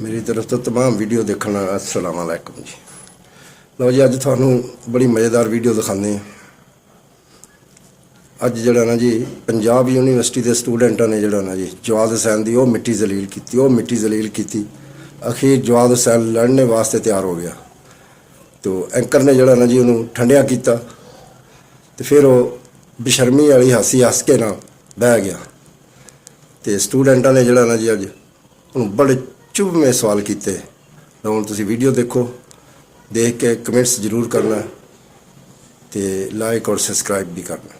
मेरी तरफ तो तमाम वीडियो देखना अस्सलाम वालेकुम जी। लो जी, अज थानू बड़ी मज़ेदार वीडियो दिखाने। अज जड़ा ना जी पंजाब यूनिवर्सटी के स्टूडेंटा ने जड़ा ना जी जवाद हुसैन की मिट्टी जलील की। अखीर जवाद हुसैन लड़ने वास्ते तैयार हो गया तो एंकर ने जड़ा ना जी उन्होंने ठंडिया किया तो फिर वो बेशर्मी वाली हासी हस के ना बह गया। तो स्टूडेंटा ने जड़ा ना जी अज उन्होंने बड़े चुभवें सवाल किए। हुण तुसीं वीडियो देखो, देख के कमेंट्स जरूर करना तो लाइक और सबसक्राइब भी करना।